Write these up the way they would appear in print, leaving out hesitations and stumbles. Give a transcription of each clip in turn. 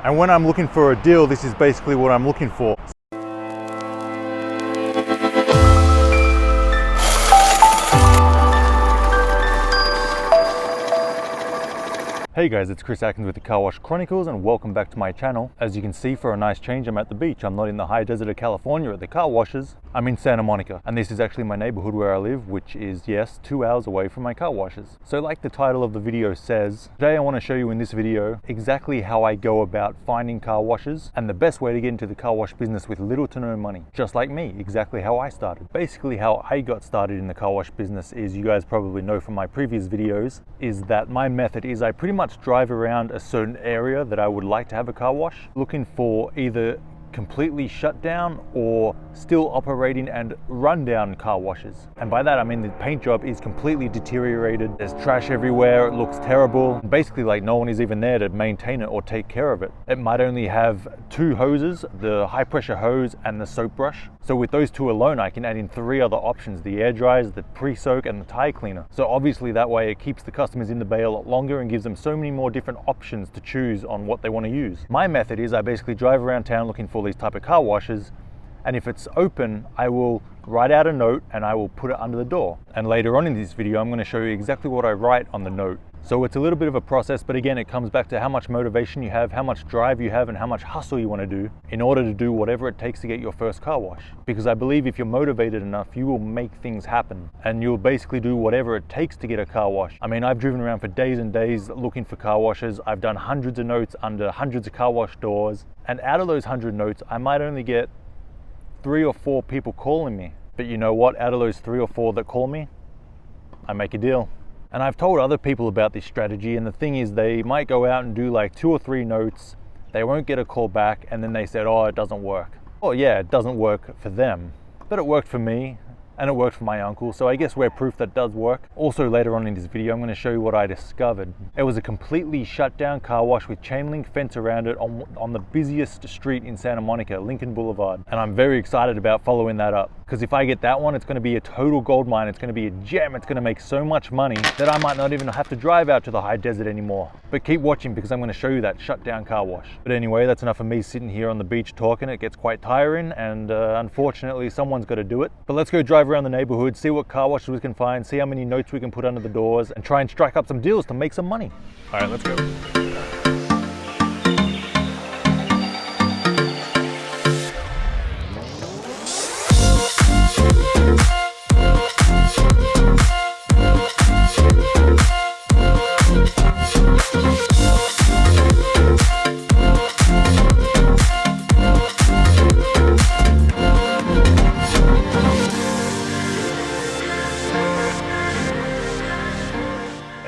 And when I'm looking for a deal, this is basically what I'm looking for. Hey guys, it's Chris Atkins with the Car Wash Chronicles and welcome back to my channel. As you can see, for a nice change, I'm at the beach. I'm not in the high desert of California at the car washes. I'm in Santa Monica, and this is actually my neighborhood where I live, which is, yes, 2 hours away from my car washes. So like the title of the video says, today I want to show you in this video exactly how I go about finding car washes and the best way to get into the car wash business with little to no money. Just like me, exactly how I started. Basically how I got started in the car wash business is, you guys probably know from my previous videos, is that my method is I pretty much drive around a certain area that I would like to have a car wash, looking for either completely shut down or still operating and run down car washes. And by that I mean the paint job is completely deteriorated, there's trash everywhere, it looks terrible, basically like no one is even there to maintain it or take care of it. It might only have 2 hoses, the high pressure hose and the soap brush. So with those 2 alone I can add in 3 other options, the air dryers, the pre-soak and the tire cleaner. So obviously that way it keeps the customers in the bay a lot longer and gives them so many more different options to choose on what they want to use. My method is I basically drive around town looking for these type of car washes, and if it's open I will write out a note and I will put it under the door. And later on in this video I'm going to show you exactly what I write on the note. So it's a little bit of a process, but again it comes back to how much motivation you have, how much drive you have and how much hustle you want to do in order to do whatever it takes to get your first car wash. Because I believe if you're motivated enough you will make things happen and you'll basically do whatever it takes to get a car wash. I mean, I've driven around for days and days looking for car washes. I've done hundreds of notes under hundreds of car wash doors, and out of those 100 notes I might only get 3 or 4 people calling me. But you know what? Out of those 3 or 4 that call me, I make a deal. And I've told other people about this strategy, and the thing is they might go out and do like 2 or 3 notes, they won't get a call back, and then they said, oh, it doesn't work. Well, yeah, it doesn't work for them, but it worked for me. And it worked for my uncle, so I guess we're proof that does work. Also later on in this video I'm going to show you what I discovered. It was a completely shut down car wash with chain link fence around it on the busiest street in Santa Monica, Lincoln Boulevard. And I'm very excited about following that up, because if I get that one it's going to be a total gold mine, it's going to be a gem, it's going to make so much money that I might not even have to drive out to the high desert anymore. But keep watching because I'm going to show you that shut down car wash. But anyway, that's enough of me sitting here on the beach talking. It gets quite tiring and unfortunately someone's got to do it. But let's go drive around the neighborhood, see what car washes we can find, see how many notes we can put under the doors, and try and strike up some deals to make some money. All right, let's go.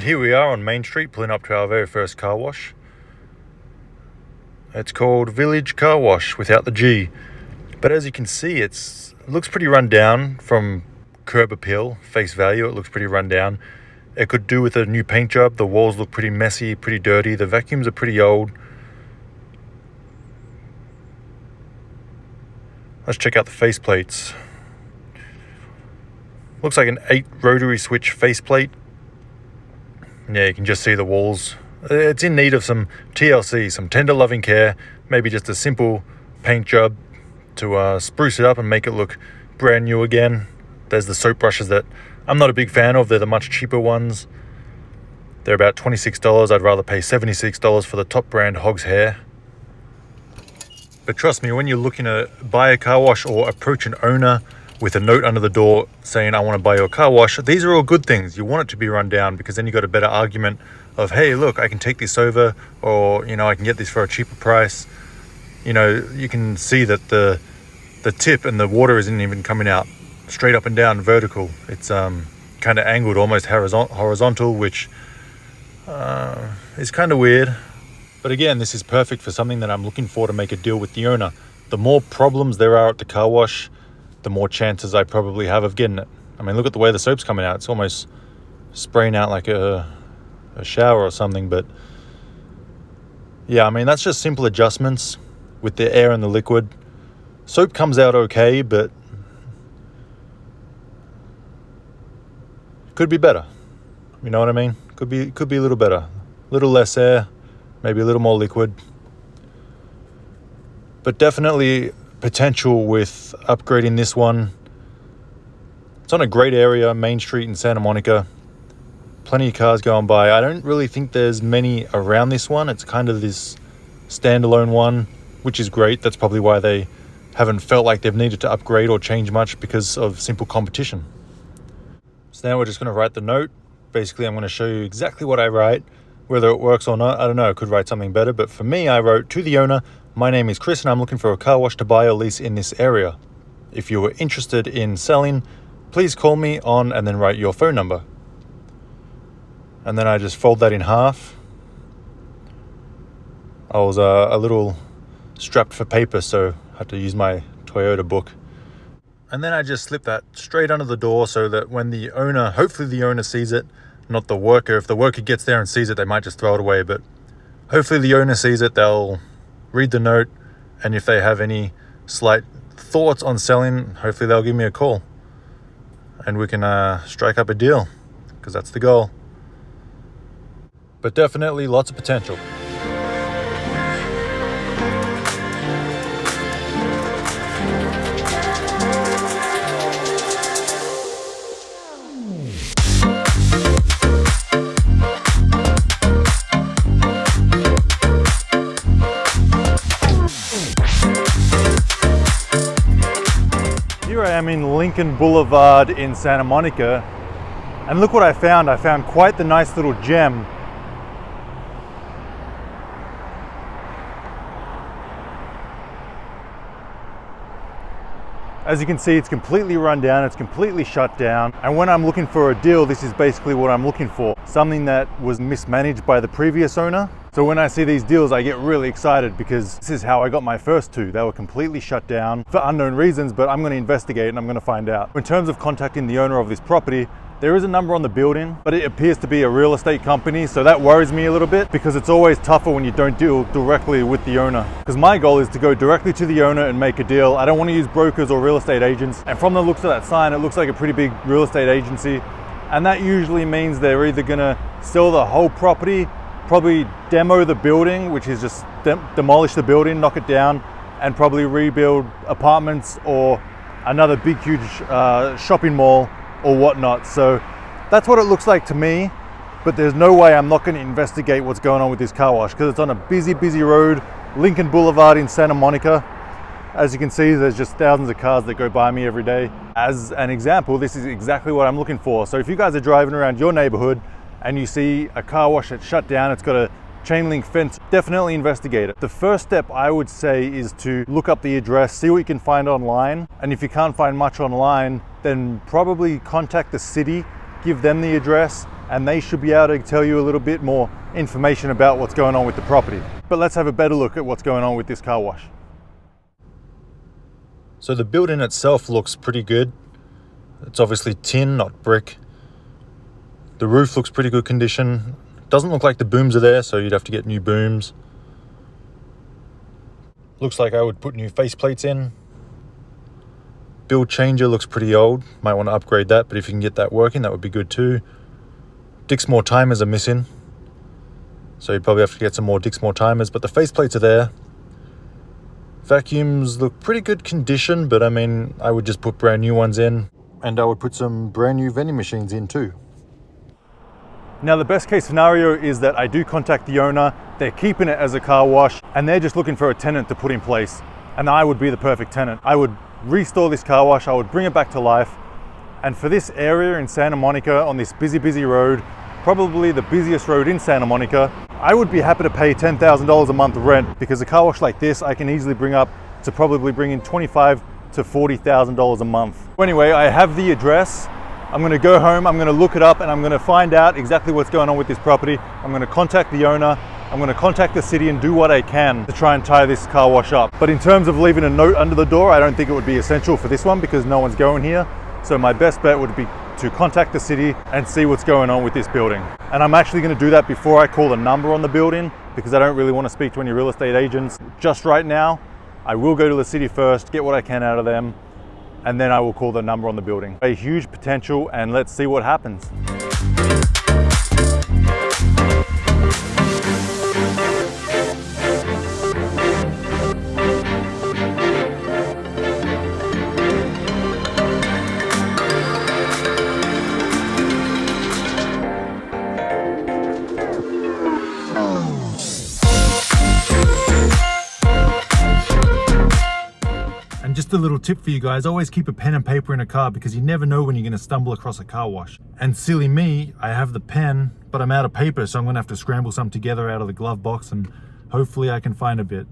Here we are on Main Street, pulling up to our very first car wash. It's called Village Car Wash without the G. But as you can see, it looks pretty run down from curb appeal, face value. It looks pretty run down. It could do with a new paint job. The walls look pretty messy, pretty dirty. The vacuums are pretty old. Let's check out the faceplates. Looks like an 8 rotary switch faceplate. Yeah, you can just see the walls. It's in need of some TLC, some tender loving care, maybe just a simple paint job to spruce it up and make it look brand new again. There's the soap brushes that I'm not a big fan of. They're the much cheaper ones. They're about $26. I'd rather pay $76 for the top brand Hog's Hair. But trust me, when you're looking to buy a car wash or approach an owner with a note under the door saying, I want to buy your car wash, these are all good things. You want it to be run down because then you got a better argument of, hey, look, I can take this over, or, you know, I can get this for a cheaper price. You know, you can see that the tip and the water isn't even coming out straight up and down vertical. It's kind of angled, almost horizontal, which is kind of weird. But again, this is perfect for something that I'm looking for to make a deal with the owner. The more problems there are at the car wash, the more chances I probably have of getting it. I mean, look at the way the soap's coming out. It's almost spraying out like a shower or something. But yeah, I mean, that's just simple adjustments with the air and the liquid. Soap comes out okay, but could be better. You know what I mean? Could be a little better. A little less air, maybe a little more liquid. but definitely potential with upgrading this one. It's on a great area, Main Street in Santa Monica. Plenty of cars going by. I don't really think there's many around this one. It's kind of this standalone one, which is great. That's probably why they haven't felt like they've needed to upgrade or change much, because of simple competition. So now we're just going to write the note. Basically, I'm going to show you exactly what I write. Whether it works or not, I don't know. I could write something better, but for me, I wrote, "To the owner, my name is Chris and I'm looking for a car wash to buy or lease in this area. If you are interested in selling, please call me on," and then write your phone number. And then I just fold that in half. I was a little strapped for paper, so I had to use my Toyota book. And then I just slip that straight under the door so that when the owner, hopefully the owner sees it, not the worker. If the worker gets there and sees it, they might just throw it away, but hopefully the owner sees it, they'll read the note, and if they have any slight thoughts on selling, hopefully they'll give me a call and we can strike up a deal, because that's the goal. But definitely lots of potential. Here I am in Lincoln Boulevard in Santa Monica, and look what I found. I found quite the nice little gem. As you can see, it's completely run down, it's completely shut down. And when I'm looking for a deal, this is basically what I'm looking for. Something that was mismanaged by the previous owner. So when I see these deals, I get really excited, because this is how I got my first two. They were completely shut down for unknown reasons, but I'm going to investigate and I'm going to find out. In terms of contacting the owner of this property, there is a number on the building, but it appears to be a real estate company, so that worries me a little bit, because it's always tougher when you don't deal directly with the owner. Because my goal is to go directly to the owner and make a deal. I don't want to use brokers or real estate agents. And from the looks of that sign, it looks like a pretty big real estate agency. And that usually means they're either gonna sell the whole property, probably demo the building, which is just demolish the building, knock it down, and probably rebuild apartments or another big, huge shopping mall or whatnot. So that's what it looks like to me, but there's no way I'm not going to investigate what's going on with this car wash, because it's on a busy road, Lincoln Boulevard in Santa Monica. As you can see, there's just thousands of cars that go by me every day. As an example, this is exactly what I'm looking for. So if you guys are driving around your neighborhood and you see a car wash that's shut down, it's got a chain link fence, definitely investigate it. The first step I would say is to look up the address, see what you can find online. And if you can't find much online, then probably contact the city, give them the address, and they should be able to tell you a little bit more information about what's going on with the property. But let's have a better look at what's going on with this car wash. So the building itself looks pretty good. It's obviously tin, not brick. The roof looks pretty good condition. Doesn't look like the booms are there, so you'd have to get new booms. Looks like I would put new faceplates in. Build changer looks pretty old. Might want to upgrade that, but if you can get that working, that would be good too. Dixmoor timers are missing, so you'd probably have to get some more Dixmoor timers, but the faceplates are there. Vacuums look pretty good condition, but I mean, I would just put brand new ones in, and I would put some brand new vending machines in too. Now, the best case scenario is that I do contact the owner, they're keeping it as a car wash, and they're just looking for a tenant to put in place. And I would be the perfect tenant. I would restore this car wash, I would bring it back to life. And for this area in Santa Monica, on this busy road, probably the busiest road in Santa Monica, I would be happy to pay $10,000 a month rent, because a car wash like this, I can easily bring up to probably bring in $25,000 to $40,000 a month. Anyway, I have the address. I'm gonna go home, I'm gonna look it up, and I'm gonna find out exactly what's going on with this property. I'm gonna contact the owner, I'm gonna contact the city and do what I can to try and tie this car wash up. But in terms of leaving a note under the door, I don't think it would be essential for this one, because no one's going here. So my best bet would be to contact the city and see what's going on with this building. And I'm actually gonna do that before I call the number on the building, because I don't really wanna speak to any real estate agents just right now. I will go to the city first, get what I can out of them, and then I will call the number on the building. A huge potential, and let's see what happens. Just a little tip for you guys, always keep a pen and paper in a car because you never know when you're going to stumble across a car wash. And silly me, I have the pen, but I'm out of paper, so I'm going to have to scramble some together out of the glove box and hopefully I can find a bit.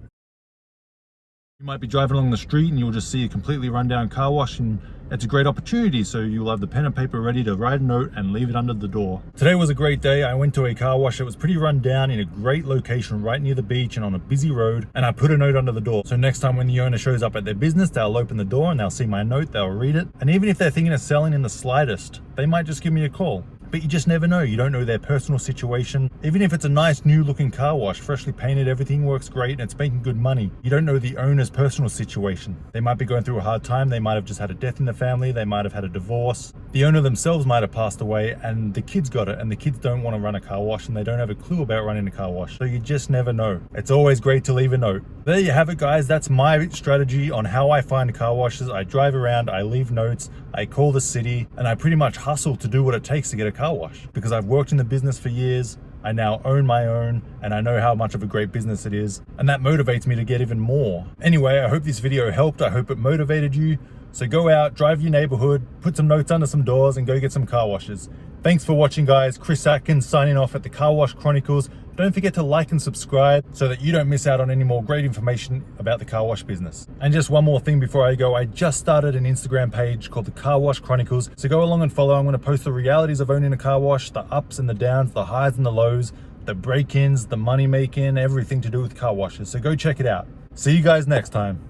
You might be driving along the street and you'll just see a completely rundown car wash, and it's a great opportunity, so you'll have the pen and paper ready to write a note and leave it under the door. Today was a great day. I went to a car wash that was pretty run down in a great location right near the beach and on a busy road, and I put a note under the door. So next time when the owner shows up at their business, they'll open the door and they'll see my note, they'll read it, and even if they're thinking of selling in the slightest, they might just give me a call. But you just never know. You don't know their personal situation. Even if it's a nice new looking car wash, freshly painted, everything works great and it's making good money, you don't know the owner's personal situation. They might be going through a hard time. They might have just had a death in the family. They might have had a divorce. The owner themselves might have passed away and the kids got it, and the kids don't want to run a car wash and they don't have a clue about running a car wash. So you just never know. It's always great to leave a note. There you have it, guys. That's my strategy on how I find car washes. I drive around, I leave notes, I call the city, and I pretty much hustle to do what it takes to get a car wash. Because I've worked in the business for years, I now own my own, and I know how much of a great business it is, and that motivates me to get even more. Anyway, I hope this video helped. I hope it motivated you. So go out, drive your neighborhood, put some notes under some doors, and go get some car washes. Thanks for watching, guys. Chris Atkins signing off at the Car Wash Chronicles. Don't forget to like and subscribe so that you don't miss out on any more great information about the car wash business. And just one more thing before I go, I just started an Instagram page called the Car Wash Chronicles. So go along and follow. I'm going to post the realities of owning a car wash, the ups and the downs, the highs and the lows, the break-ins, the money making, everything to do with car washes. So go check it out. See you guys next time.